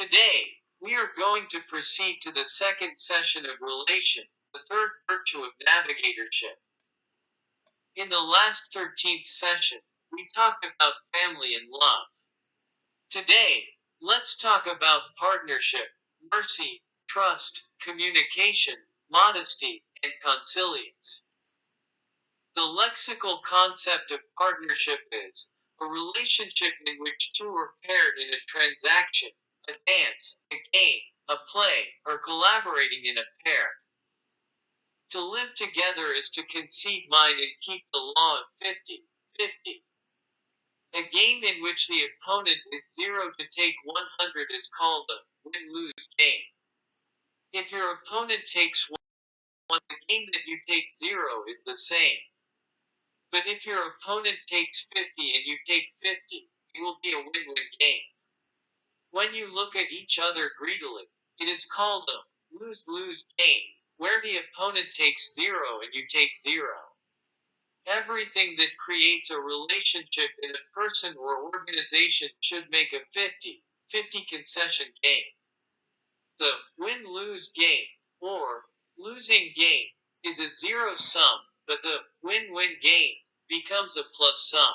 Today, we are going to proceed to the second session of relation, the third virtue of navigatorship. In the last 13th session, we talked about family and love. Today, let's talk about partnership, mercy, trust, communication, modesty, and consilience. The lexical concept of partnership is a relationship in which two are paired in a transaction, a dance, a game, a play, or collaborating in a pair. To live together is to concede mine and keep the law of 50-50. A game in which the opponent is 0 to take 100 is called a win-lose game. If your opponent takes 1, the game that you take 0 is the same. But if your opponent takes 50 and you take 50, it will be a win-win game. When you look at each other greedily, it is called a lose-lose game, where the opponent takes 0 and you take 0. Everything that creates a relationship in a person or organization should make a 50-50 concession game. The win-lose game, or losing game, is a zero sum, but the win-win game becomes a plus sum.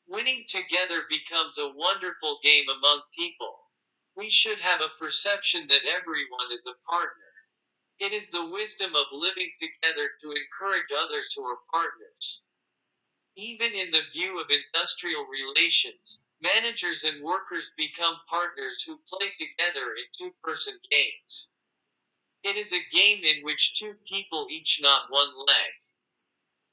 Winning together becomes a wonderful game among people. We should have a perception that everyone is a partner. It is the wisdom of living together to encourage others who are partners. Even in the view of industrial relations, managers and workers become partners who play together in two-person games. It is a game in which two people each knot one leg.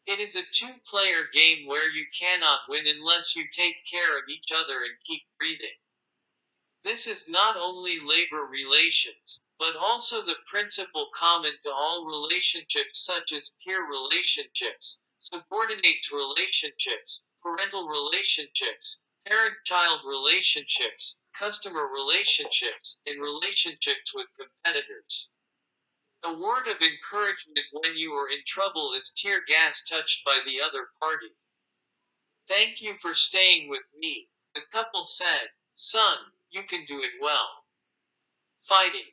It is a two-player game where you cannot win unless you take care of each other and keep breathing. This is not only labor relations, but also the principle common to all relationships such as peer relationships, subordinates relationships, parental relationships, parent-child relationships, customer relationships, and relationships with competitors. A word of encouragement when you are in trouble is tear gas touched by the other party. Thank you for staying with me, the couple said. Son, you can do it well. Fighting.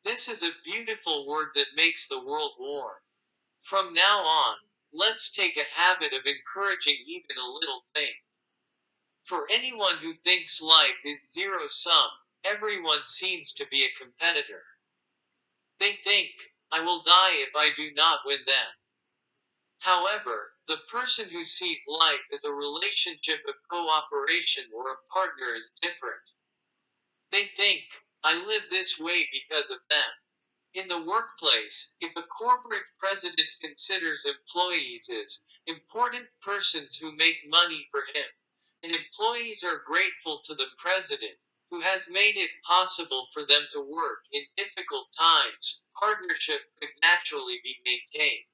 This is a beautiful word that makes the world warm. From now on, let's take a habit of encouraging even a little thing. For anyone who thinks life is zero sum, everyone seems to be a competitor. They think, I will die if I do not win them. However, the person who sees life as a relationship of cooperation or a partner is different. They think, I live this way because of them. In the workplace, if a corporate president considers employees as important persons who make money for him, and employees are grateful to the president, who has made it possible for them to work in difficult times, partnership could naturally be maintained.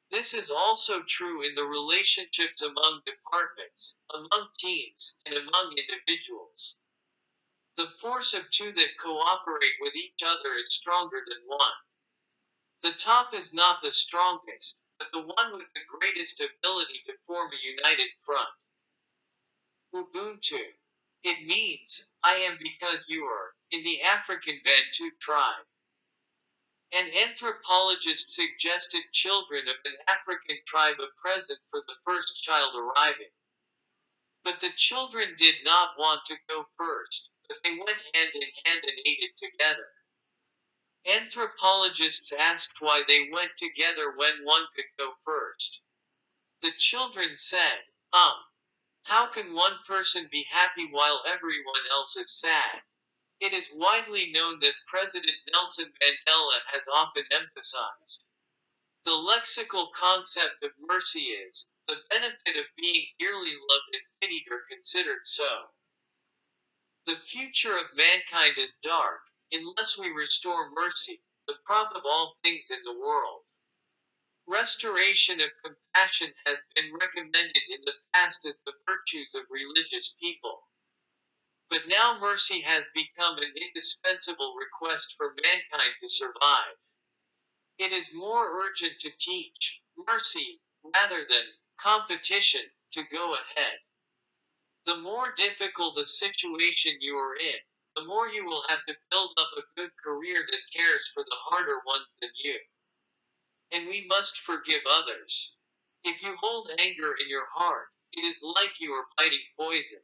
This is also true in the relationships among departments, among teams, and among individuals. The force of two that cooperate with each other is stronger than one. The top is not the strongest, but the one with the greatest ability to form a united front. Ubuntu. It means, I am because you are, in the African Bantu tribe. An anthropologist suggested children of an African tribe a present for the first child arriving. But the children did not want to go first, but they went hand in hand and ate it together. Anthropologists asked why they went together when one could go first. The children said, how can one person be happy while everyone else is sad? It is widely known that President Nelson Mandela has often emphasized. The lexical concept of mercy is the benefit of being dearly loved and pitied or considered so. The future of mankind is dark, unless we restore mercy, the prop of all things in the world. Restoration of compassion has been recommended in the past as the virtues of religious people. But now mercy has become an indispensable request for mankind to survive. It is more urgent to teach mercy, rather than competition, to go ahead. The more difficult a situation you are in, the more you will have to build up a good career that cares for the harder ones than you. And we must forgive others. If you hold anger in your heart, it is like you are biting poison.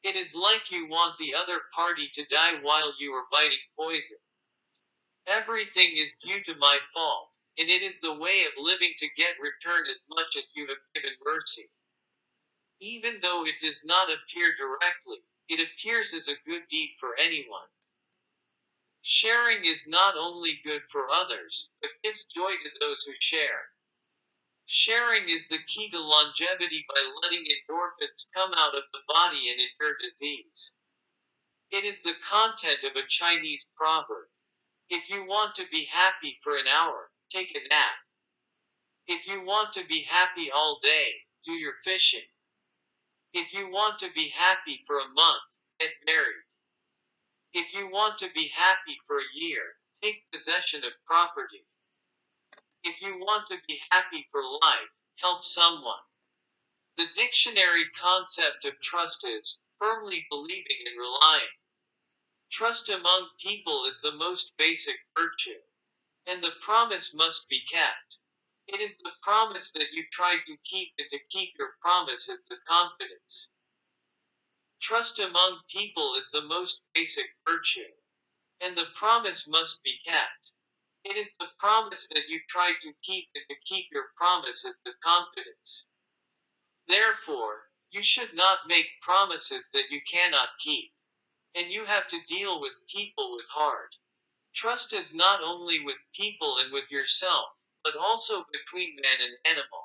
It is like you want the other party to die while you are biting poison. Everything is due to my fault, and it is the way of living to get return as much as you have given mercy. Even though it does not appear directly, it appears as a good deed for anyone. Sharing is not only good for others, but gives joy to those who share. Sharing is the key to longevity by letting endorphins come out of the body and endure disease. It is the content of a Chinese proverb. If you want to be happy for an hour, take a nap. If you want to be happy all day, do your fishing. If you want to be happy for a month, get married. If you want to be happy for a year, take possession of property. If you want to be happy for life, help someone. The dictionary concept of trust is firmly believing and relying. Trust among people is the most basic virtue, and the promise must be kept. It is the promise that you try to keep, and to keep your promise is the confidence. Trust among people is the most basic virtue, and the promise must be kept. It is the promise that you try to keep, and to keep your promise is the confidence. Therefore, you should not make promises that you cannot keep, and you have to deal with people with heart. Trust is not only with people and with yourself, but also between man and animal.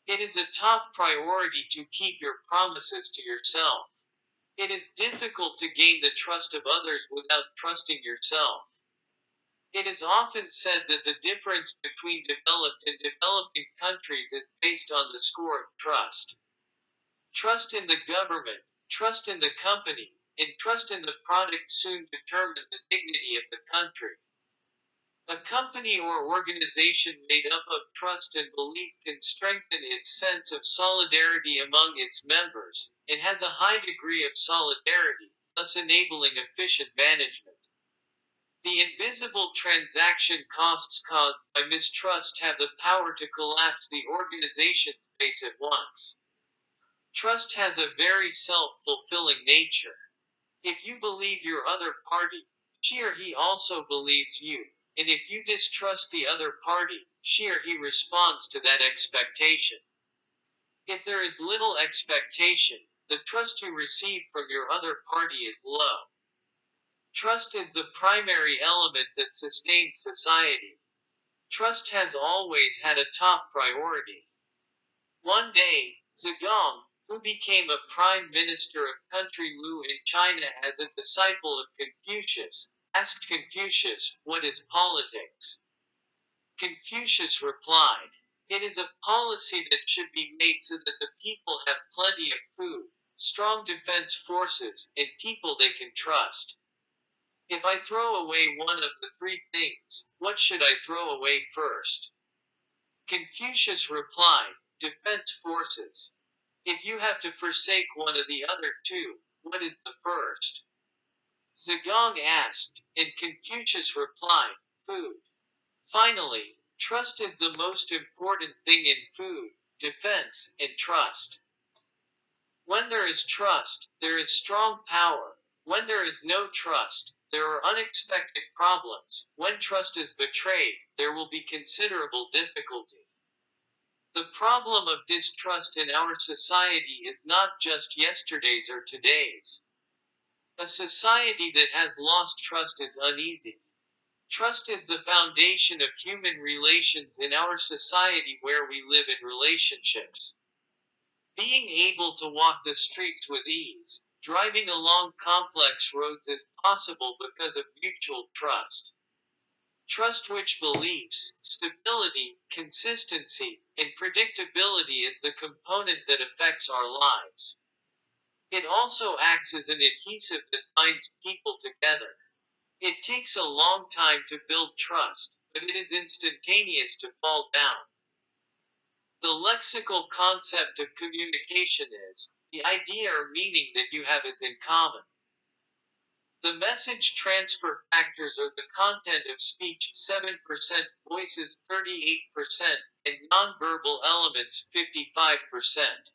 It is a top priority to keep your promises to yourself. It is difficult to gain the trust of others without trusting yourself. It is often said that the difference between developed and developing countries is based on the score of trust. Trust in the government, trust in the company, and trust in the product soon determine the dignity of the country. A company or organization made up of trust and belief can strengthen its sense of solidarity among its members, and has a high degree of solidarity, thus enabling efficient management. The invisible transaction costs caused by mistrust have the power to collapse the organization's base at once. Trust has a very self-fulfilling nature. If you believe your other party, she or he also believes you. And if you distrust the other party, she or he responds to that expectation. If there is little expectation, the trust you receive from your other party is low. Trust is the primary element that sustains society. Trust has always had a top priority. One day, Zedong, who became a prime minister of country Lu in China as a disciple of Confucius, asked Confucius, "What is politics?" Confucius replied, "It is a policy that should be made so that the people have plenty of food, strong defense forces, and people they can trust. If I throw away one of the three things, what should I throw away first?" Confucius replied, "Defense forces. If you have to forsake one of the other two, what is the first?" Zedong asked, and Confucius replied, "Food." Finally, trust is the most important thing in food, defense, and trust. When there is trust, there is strong power. When there is no trust, there are unexpected problems. When trust is betrayed, there will be considerable difficulty. The problem of distrust in our society is not just yesterday's or today's. A society that has lost trust is uneasy. Trust is the foundation of human relations in our society where we live in relationships. Being able to walk the streets with ease, driving along complex roads is possible because of mutual trust. Trust which beliefs, stability, consistency, and predictability is the component that affects our lives. It also acts as an adhesive that binds people together. It takes a long time to build trust, but it is instantaneous to fall down. The lexical concept of communication is the idea or meaning that you have is in common. The message transfer factors are the content of speech 7%, voices 38%, and nonverbal elements 55%.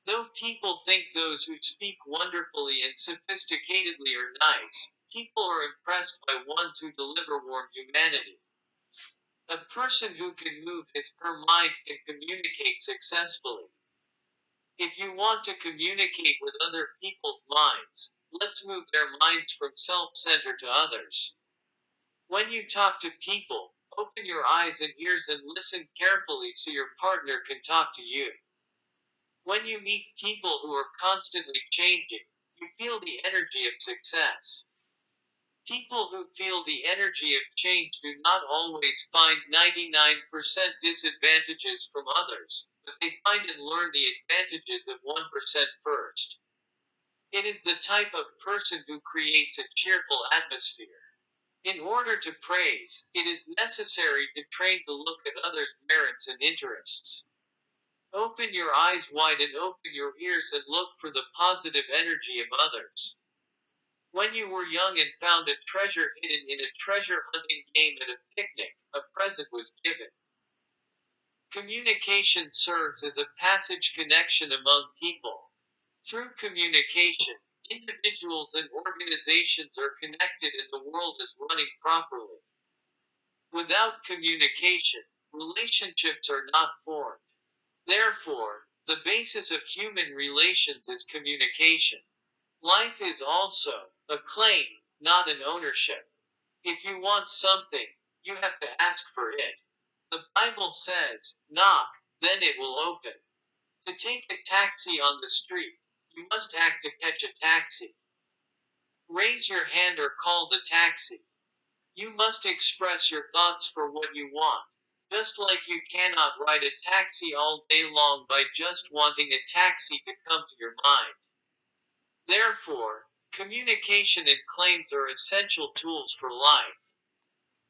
Though people think those who speak wonderfully and sophisticatedly are nice, people are impressed by ones who deliver warm humanity. A person who can move his or her mind can communicate successfully. If you want to communicate with other people's minds, let's move their minds from self-centered to others. When you talk to people, open your eyes and ears and listen carefully so your partner can talk to you. When you meet people who are constantly changing, you feel the energy of success. People who feel the energy of change do not always find 99% disadvantages from others, but they find and learn the advantages of 1% first. It is the type of person who creates a cheerful atmosphere. In order to praise, it is necessary to train to look at others' merits and interests. Open your eyes wide and open your ears and look for the positive energy of others. When you were young and found a treasure hidden in a treasure hunting game at a picnic, a present was given. Communication serves as a passage connection among people. Through communication, individuals and organizations are connected and the world is running properly. Without communication, relationships are not formed. Therefore, the basis of human relations is communication. Life is also a claim, not an ownership. If you want something, you have to ask for it. The Bible says, knock, then it will open. To take a taxi on the street, you must act to catch a taxi. Raise your hand or call the taxi. You must express your thoughts for what you want. Just like you cannot ride a taxi all day long by just wanting a taxi to come to your mind. Therefore, communication and claims are essential tools for life.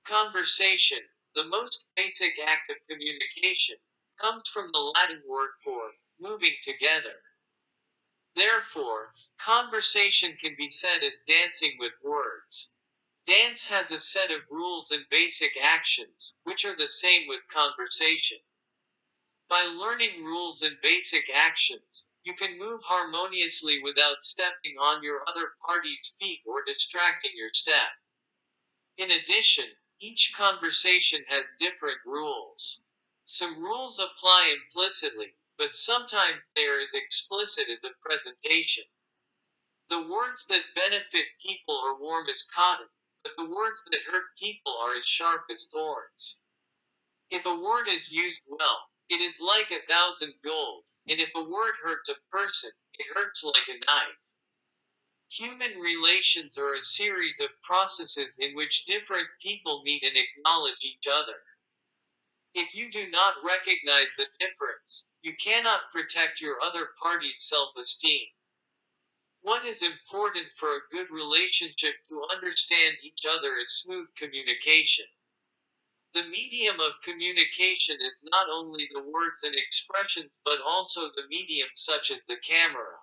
Conversation, the most basic act of communication, comes from the Latin word for moving together. Therefore, conversation can be said as dancing with words. Dance has a set of rules and basic actions, which are the same with conversation. By learning rules and basic actions, you can move harmoniously without stepping on your other party's feet or distracting your step. In addition, each conversation has different rules. Some rules apply implicitly, but sometimes they are as explicit as a presentation. The words that benefit people are warm as cotton, but the words that hurt people are as sharp as thorns. If a word is used well, it is like 1,000 gold, and if a word hurts a person, it hurts like a knife. Human relations are a series of processes in which different people meet and acknowledge each other. If you do not recognize the difference, you cannot protect your other party's self-esteem. What is important for a good relationship to understand each other is smooth communication. The medium of communication is not only the words and expressions but also the medium such as the camera.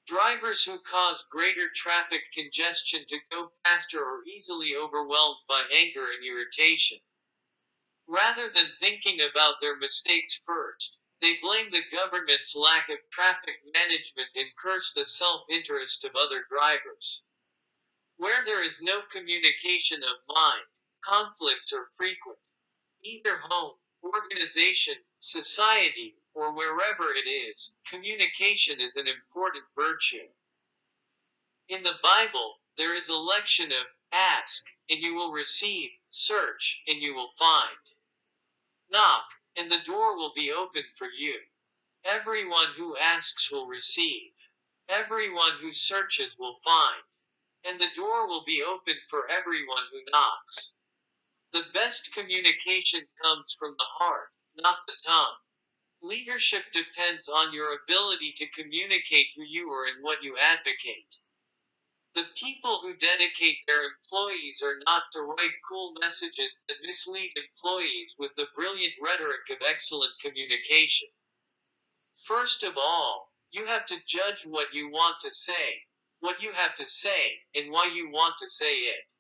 Drivers who cause greater traffic congestion to go faster are easily overwhelmed by anger and irritation. Rather than thinking about their mistakes first, they blame the government's lack of traffic management and curse the self-interest of other drivers. Where there is no communication of mind, conflicts are frequent. Either home, organization, society, or wherever it is, communication is an important virtue. In the Bible, there is a lection of ask, and you will receive, search, and you will find. Knock, and the door will be opened for you. Everyone who asks will receive. Everyone who searches will find. And the door will be opened for everyone who knocks. The best communication comes from the heart, not the tongue. Leadership depends on your ability to communicate who you are and what you advocate. The people who dedicate their employees are not to write cool messages that mislead employees with the brilliant rhetoric of excellent communication. First of all, you have to judge what you want to say. what you have to say, and why you want to say it.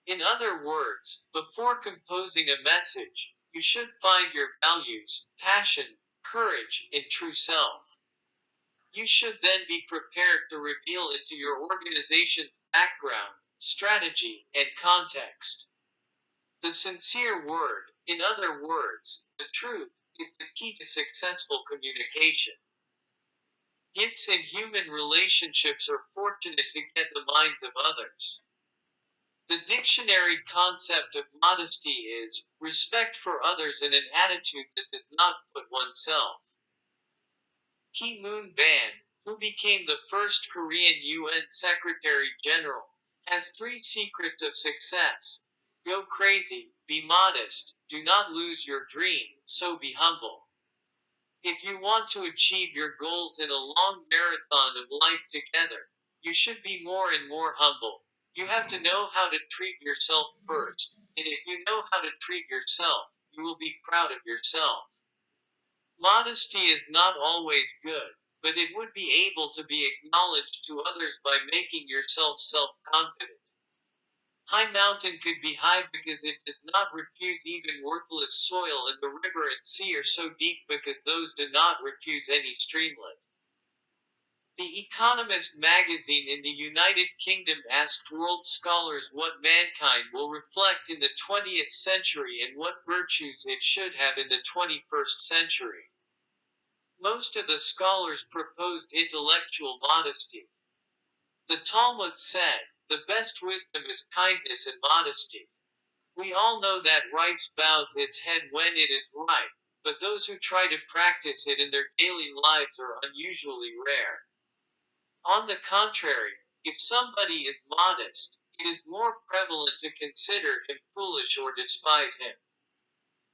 In other words, before composing a message, you should find your values, passion, courage, and true self. You should then be prepared to reveal it to your organization's background, strategy, and context. The sincere word, in other words, the truth, is the key to successful communication. Gifts in human relationships are fortunate to get the minds of others. The dictionary concept of modesty is respect for others and an attitude that does not put oneself. Kim Moon-ban, who became the first Korean UN Secretary General, has three secrets of success. Go crazy, be modest, do not lose your dream, so be humble. If you want to achieve your goals in a long marathon of life together, you should be more and more humble. You have to know how to treat yourself first, and if you know how to treat yourself, you will be proud of yourself. Modesty is not always good, but it would be able to be acknowledged to others by making yourself self-confident. High mountain could be high because it does not refuse even worthless soil, and the river and sea are so deep because those do not refuse any streamlet. The Economist magazine in the United Kingdom asked world scholars what mankind will reflect in the 20th century and what virtues it should have in the 21st century. Most of the scholars proposed intellectual modesty. The Talmud said, "The best wisdom is kindness and modesty." We all know that rice bows its head when it is ripe, but those who try to practice it in their daily lives are unusually rare. On the contrary, if somebody is modest, it is more prevalent to consider him foolish or despise him.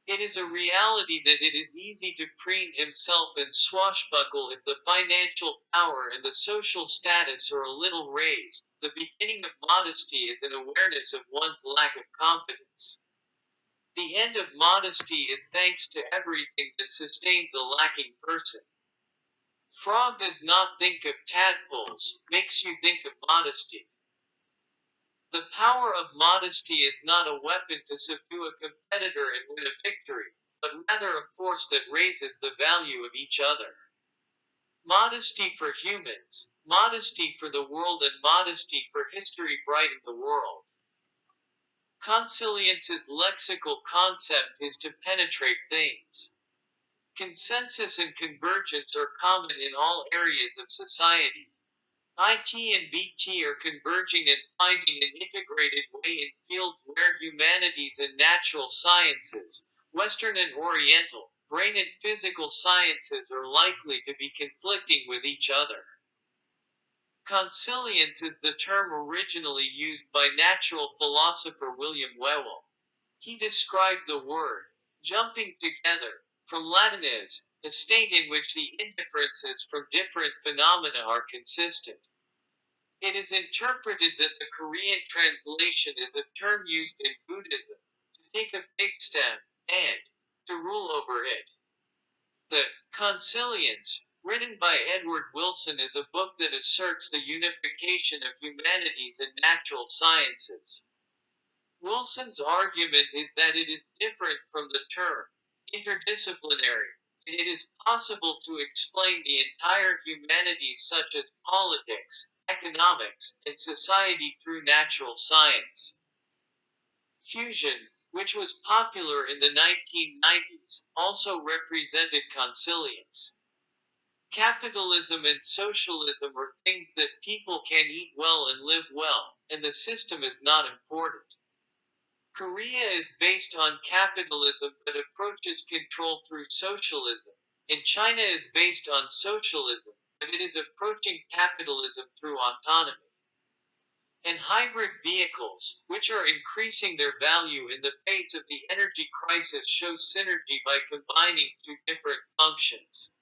It is a reality that it is easy to preen himself and swashbuckle if the financial power and the social status are a little raised. The beginning of modesty is an awareness of one's lack of confidence. The end of modesty is thanks to everything that sustains a lacking person. Frog does not think of tadpoles, makes you think of modesty. The power of modesty is not a weapon to subdue a competitor and win a victory, but rather a force that raises the value of each other. Modesty for humans, modesty for the world, and modesty for history brighten the world. Consilience's lexical concept is to penetrate things. Consensus and convergence are common in all areas of society. IT and BT are converging and finding an integrated way in fields where humanities and natural sciences, Western and Oriental, brain and physical sciences are likely to be conflicting with each other. Consilience is the term originally used by natural philosopher William Whewell. He described the word jumping together, from Latin as a state in which the indifferences from different phenomena are consistent. It is interpreted that the Korean translation is a term used in Buddhism, to take a big step, and to rule over it. The Consilience, written by Edward Wilson, is a book that asserts the unification of humanities and natural sciences. Wilson's argument is that it is different from the term interdisciplinary, and it is possible to explain the entire humanities such as politics, economics, and society through natural science. Fusion, which was popular in the 1990s, also represented consilience. Capitalism and socialism are things that people can eat well and live well, and the system is not important. Korea is based on capitalism but approaches control through socialism, and China is based on socialism, but it is approaching capitalism through autonomy. And hybrid vehicles, which are increasing their value in the face of the energy crisis, show synergy by combining two different functions.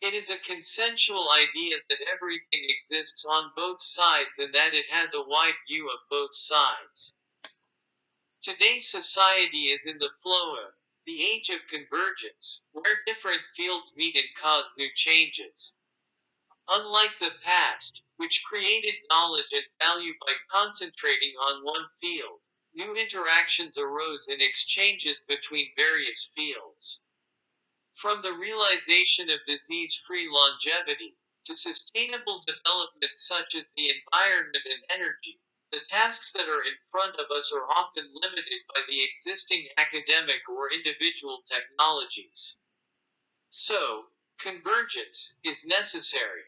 It is a consensual idea that everything exists on both sides and that it has a wide view of both sides. Today's society is in the flow of the age of convergence, where different fields meet and cause new changes. Unlike the past, which created knowledge and value by concentrating on one field, new interactions arose in exchanges between various fields. From the realization of disease-free longevity to sustainable development such as the environment and energy, the tasks that are in front of us are often limited by the existing academic or individual technologies. So, convergence is necessary.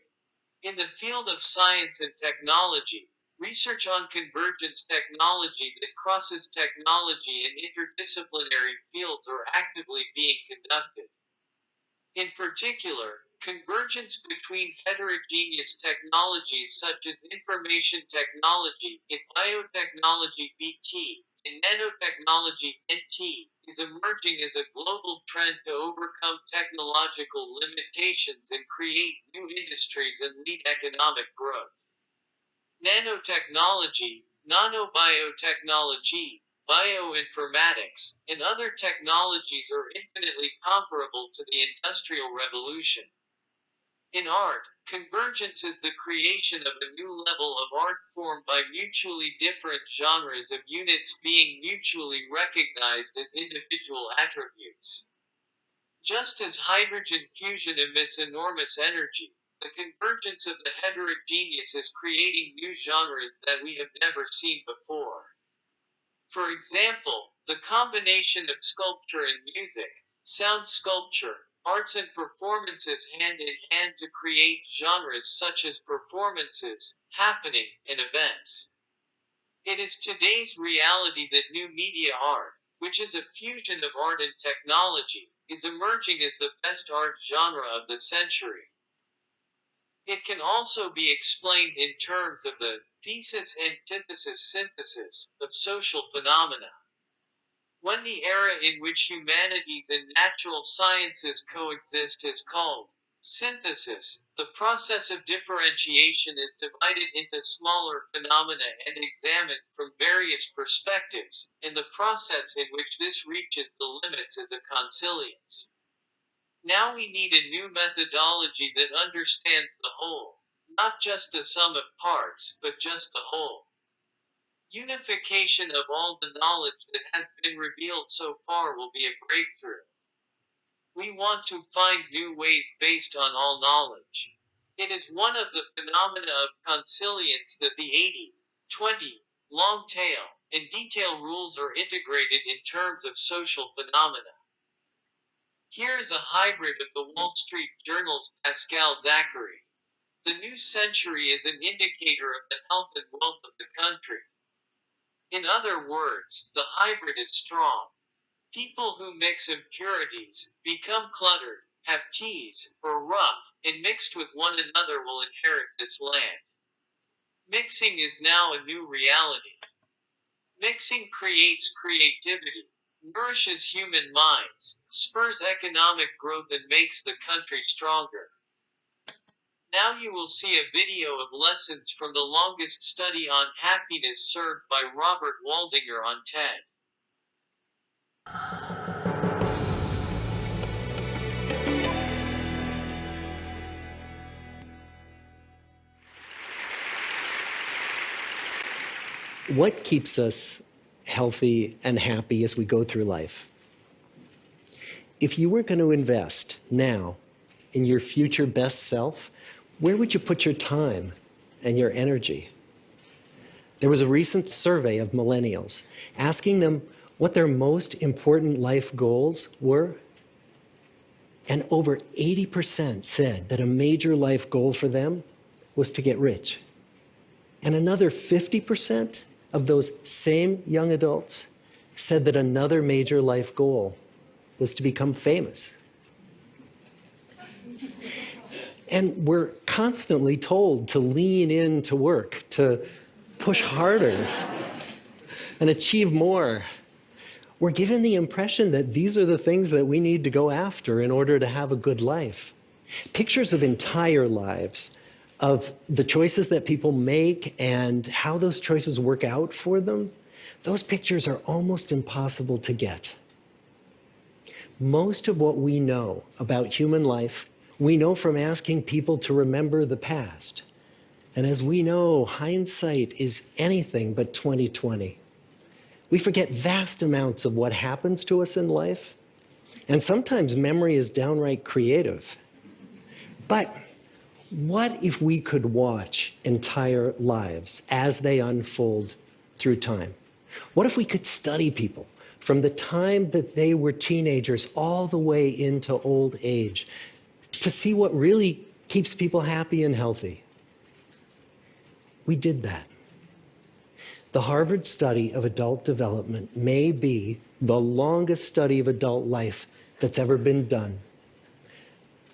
In the field of science and technology, research on convergence technology that crosses technology and interdisciplinary fields are actively being conducted. In particular, convergence between heterogeneous technologies such as information technology in biotechnology (BT) and nanotechnology (NT) is emerging as a global trend to overcome technological limitations and create new industries and lead economic growth. Nanotechnology, nanobiotechnology, bioinformatics, and other technologies are infinitely comparable to the Industrial Revolution. In art, convergence is the creation of a new level of art formed by mutually different genres of units being mutually recognized as individual attributes. Just as hydrogen fusion emits enormous energy, the convergence of the heterogeneous is creating new genres that we have never seen before. For example, the combination of sculpture and music, sound sculpture, arts and performances hand in hand to create genres such as performances, happening, and events. It is today's reality that new media art, which is a fusion of art and technology, is emerging as the best art genre of the century. It can also be explained in terms of the thesis, antithesis, synthesis of social phenomena. When the era in which humanities and natural sciences coexist is called synthesis, the process of differentiation is divided into smaller phenomena and examined from various perspectives, and the process in which this reaches the limits is a consilience. Now we need a new methodology that understands the whole, not just the sum of parts, but just the whole. Unification of all the knowledge that has been revealed so far will be a breakthrough. We want to find new ways based on all knowledge. It is one of the phenomena of consilience that the 80-20 long tail and detail rules are integrated in terms of social phenomena. Here is a hybrid of the Wall Street Journal's Pascal Zachary. The new century is an indicator of the health and wealth of the country. In other words, the hybrid is strong. People who mix impurities, become cluttered, have teas, or rough, and mixed with one another will inherit this land. Mixing is now a new reality. Mixing creates creativity, nourishes human minds, spurs economic growth and makes the country stronger. Now you will see a video of lessons from the longest study on happiness served by Robert Waldinger on TED. What keeps us healthy and happy as we go through life? If you were going to invest now in your future best self, where would you put your time and your energy? There was a recent survey of millennials asking them what their most important life goals were. And over 80% said that a major life goal for them was to get rich. And another 50% of those same young adults said that another major life goal was to become famous. And we're constantly told to lean into work, to push harder and achieve more. We're given the impression that these are the things that we need to go after in order to have a good life. Pictures of entire lives, of the choices that people make and how those choices work out for them, those pictures are almost impossible to get. Most of what we know about human life We know from asking people to remember the past. And as we know, hindsight is anything but 20/20. We forget vast amounts of what happens to us in life, and sometimes memory is downright creative. But what if we could watch entire lives as they unfold through time? What if we could study people from the time that they were teenagers all the way into old age to see what really keeps people happy and healthy? We did that. The Harvard study of adult development may be the longest study of adult life that's ever been done.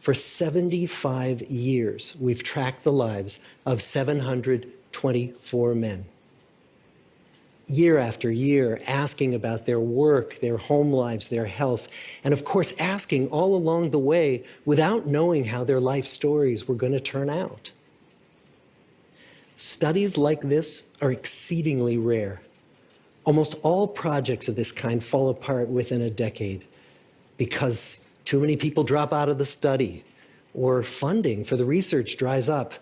For 75 years, we've tracked the lives of 724 men. Year after year, asking about their work, their home lives, their health, and of course, asking all along the way without knowing how their life stories were going to turn out. Studies like this are exceedingly rare. Almost all projects of this kind fall apart within a decade because too many people drop out of the study, or funding for the research dries up,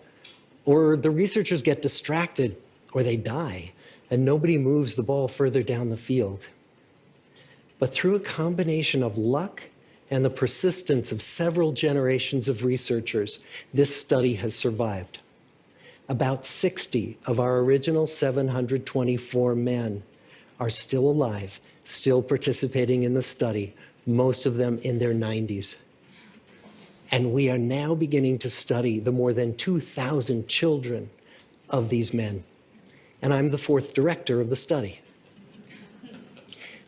or the researchers get distracted, or they die, and nobody moves the ball further down the field. But through a combination of luck and the persistence of several generations of researchers, this study has survived. About 60 of our original 724 men are still alive, still participating in the study, most of them in their 90s. And we are now beginning to study the more than 2,000 children of these men. And I'm the fourth director of the study.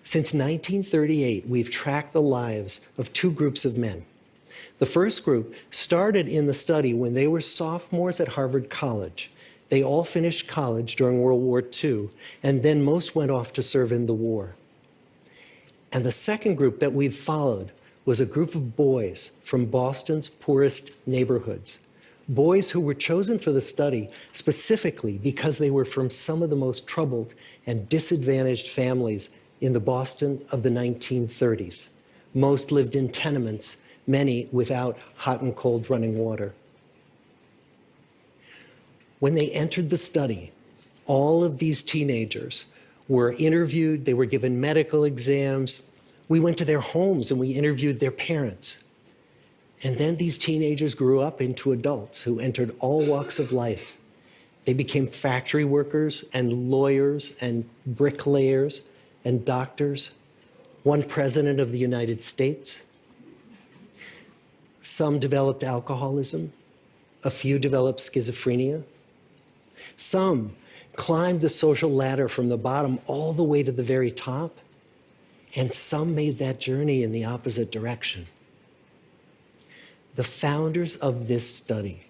Since 1938, we've tracked the lives of two groups of men. The first group started in the study when they were sophomores at Harvard College. They all finished college during World War II, and then most went off to serve in the war. And the second group that we've followed was a group of boys from Boston's poorest neighborhoods. Boys who were chosen for the study specifically because they were from some of the most troubled and disadvantaged families in the Boston of the 1930s. Most lived in tenements, many without hot and cold running water. When they entered the study, all of these teenagers were interviewed, they were given medical exams. We went to their homes and we interviewed their parents. And then these teenagers grew up into adults who entered all walks of life. They became factory workers and lawyers and bricklayers and doctors, one president of the United States. Some developed alcoholism, a few developed schizophrenia. Some climbed the social ladder from the bottom all the way to the very top, and some made that journey in the opposite direction. The founders of this study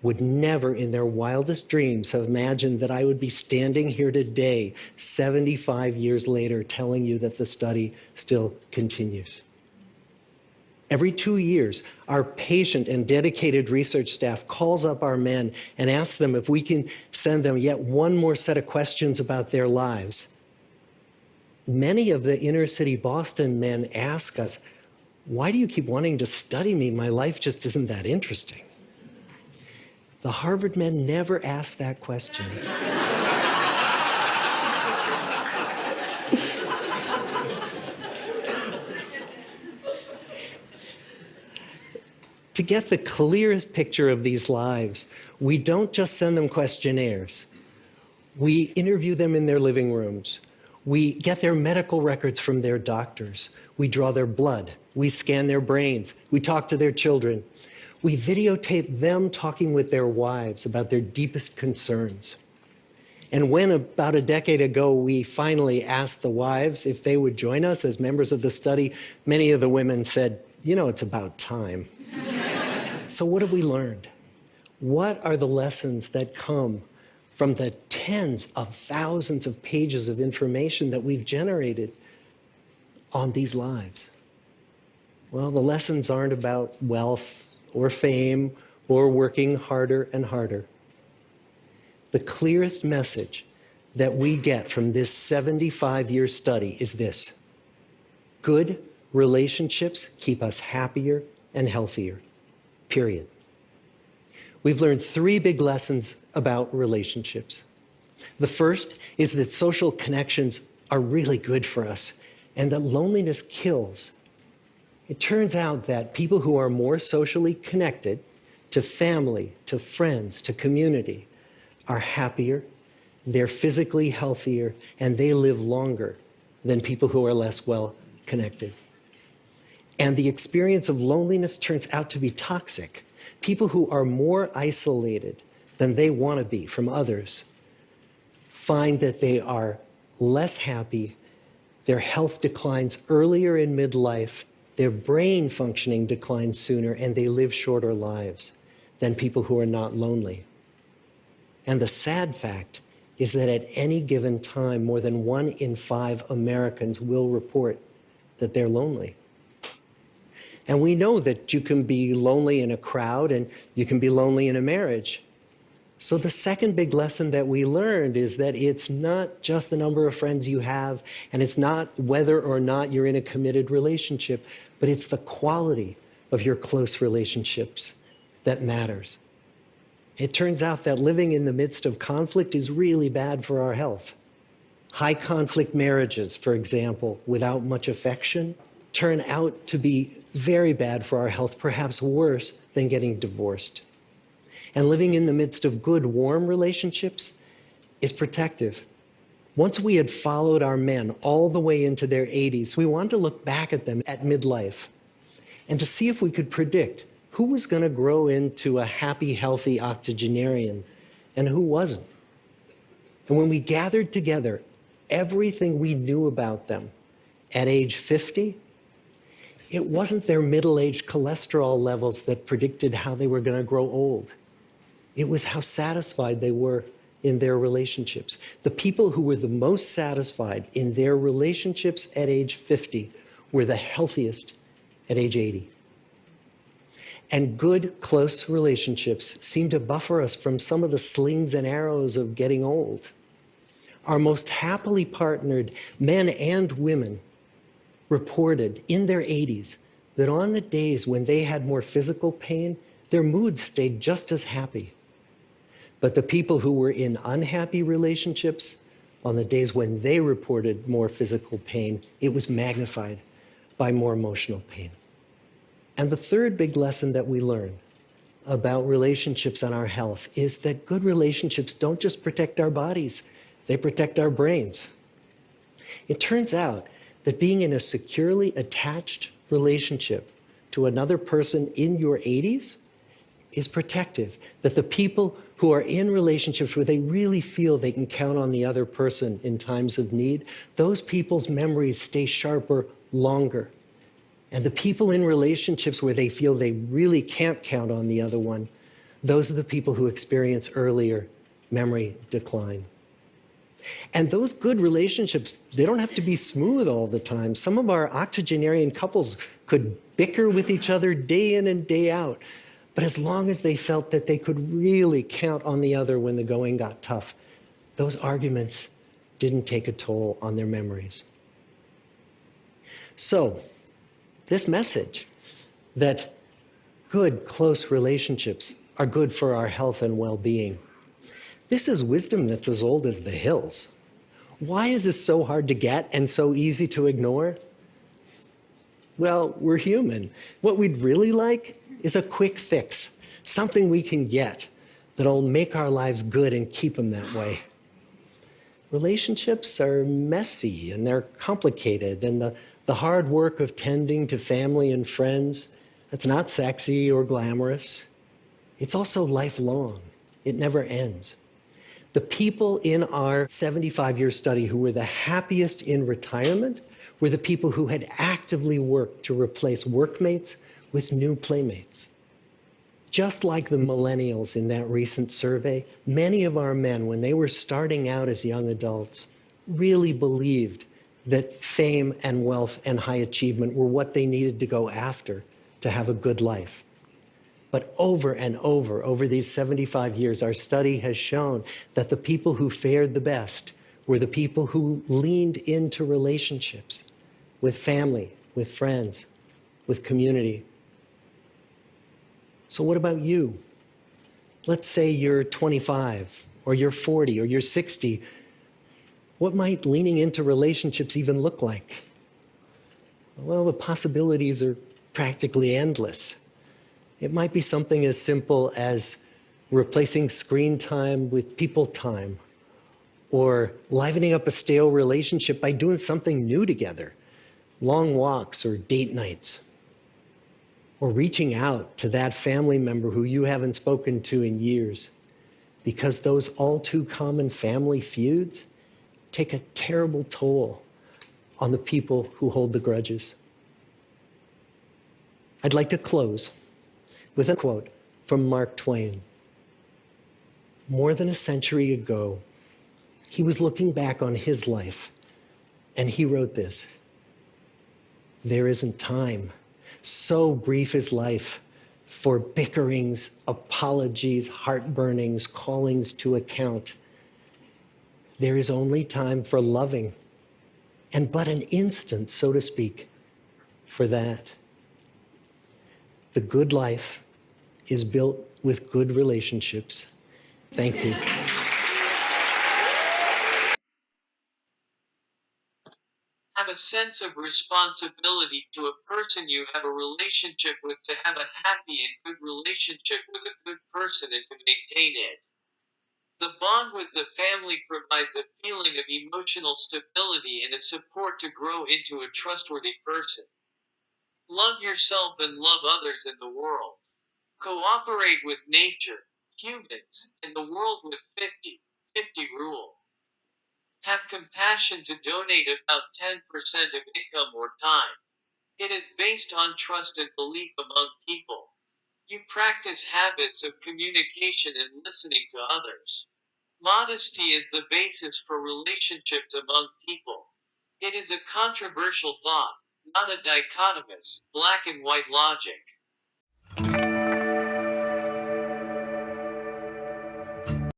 would never in their wildest dreams have imagined that I would be standing here today, 75 years later, telling you that the study still continues. Every 2 years, our patient and dedicated research staff calls up our men and asks them if we can send them yet one more set of questions about their lives. Many of the inner city Boston men ask us, "Why do you keep wanting to study me? My life just isn't that interesting." The Harvard men never asked that question. To get the clearest picture of these lives, we don't just send them questionnaires. We interview them in their living rooms. We get their medical records from their doctors. We draw their blood. We scan their brains. We talk to their children. We videotape them talking with their wives about their deepest concerns. And when about a decade ago, we finally asked the wives if they would join us as members of the study, many of the women said, "It's about time." So what have we learned? What are the lessons that come from the tens of thousands of pages of information that we've generated on these lives? Well, the lessons aren't about wealth or fame or working harder and harder. The clearest message that we get from this 75-year study is this: good relationships keep us happier and healthier. period. We've learned 3 big lessons about relationships. The first is that social connections are really good for us and that loneliness kills. It turns out that people who are more socially connected to family, to friends, to community are happier, they're physically healthier, and they live longer than people who are less well connected. And the experience of loneliness turns out to be toxic. People who are more isolated than they want to be from others find that they are less happy, their health declines earlier in midlife, their brain functioning declines sooner, and they live shorter lives than people who are not lonely. And the sad fact is that at any given time, more than 1 in 5 Americans will report that they're lonely. And we know that you can be lonely in a crowd and you can be lonely in a marriage. So the second big lesson that we learned is that it's not just the number of friends you have, and it's not whether or not you're in a committed relationship, but it's the quality of your close relationships that matters. It turns out that living in the midst of conflict is really bad for our health. High conflict marriages, for example, without much affection, turn out to be very bad for our health, perhaps worse than getting divorced. And living in the midst of good, warm relationships is protective. Once we had followed our men all the way into their 80s, we wanted to look back at them at midlife and to see if we could predict who was going to grow into a happy, healthy octogenarian and who wasn't. And when we gathered together everything we knew about them at age 50, it wasn't their middle-aged cholesterol levels that predicted how they were going to grow old. It was how satisfied they were in their relationships. The people who were the most satisfied in their relationships at age 50 were the healthiest at age 80. And good, close relationships seem to buffer us from some of the slings and arrows of getting old. Our most happily partnered men and women reported in their 80s that on the days when they had more physical pain, their moods stayed just as happy. But the people who were in unhappy relationships, on the days when they reported more physical pain, it was magnified by more emotional pain. And the third big lesson that we learn about relationships and our health is that good relationships don't just protect our bodies, they protect our brains. It turns out that being in a securely attached relationship to another person in your 80s is protective, that the people who are in relationships where they really feel they can count on the other person in times of need, those people's memories stay sharper longer. And the people in relationships where they feel they really can't count on the other one, those are the people who experience earlier memory decline. And those good relationships, they don't have to be smooth all the time. Some of our octogenarian couples could bicker with each other day in and day out. But as long as they felt that they could really count on the other when the going got tough, those arguments didn't take a toll on their memories. So, this message that good, close relationships are good for our health and well-being, this is wisdom that's as old as the hills. Why is this so hard to get and so easy to ignore? Well, we're human. What we'd really like is a quick fix, something we can get that'll make our lives good and keep them that way. Relationships are messy and they're complicated, and the hard work of tending to family and friends, that's not sexy or glamorous. It's also lifelong. It never ends. The people in our 75-year study who were the happiest in retirement were the people who had actively worked to replace workmates with new playmates. Just like the millennials in that recent survey, many of our men, when they were starting out as young adults, really believed that fame and wealth and high achievement were what they needed to go after to have a good life. But over and over these 75 years, our study has shown that the people who fared the best were the people who leaned into relationships with family, with friends, with community. So, what about you? Let's say you're 25, or you're 40, or you're 60. What might leaning into relationships even look like? Well, the possibilities are practically endless. It might be something as simple as replacing screen time with people time, or livening up a stale relationship by doing something new together, long walks or date nights, or reaching out to that family member who you haven't spoken to in years, because those all too common family feuds take a terrible toll on the people who hold the grudges. I'd like to close with a quote from Mark Twain. More than a century ago, he was looking back on his life, and he wrote this: "There isn't time. So brief is life for bickerings, apologies, heartburnings, callings to account. There is only time for loving, and but an instant, so to speak, for that. The good life is built with good relationships." Thank you. Have a sense of responsibility to a person you have a relationship with, to have a happy and good relationship with a good person and to maintain it. The bond with the family provides a feeling of emotional stability and a support to grow into a trustworthy person. Love yourself and love others in the world. Cooperate with nature, humans, and the world with 50-50 rule. Have compassion to donate about 10% of income or time. It is based on trust and belief among people. You practice habits of communication and listening to others. Modesty is the basis for relationships among people. It is a controversial thought, not a dichotomous, black and white logic.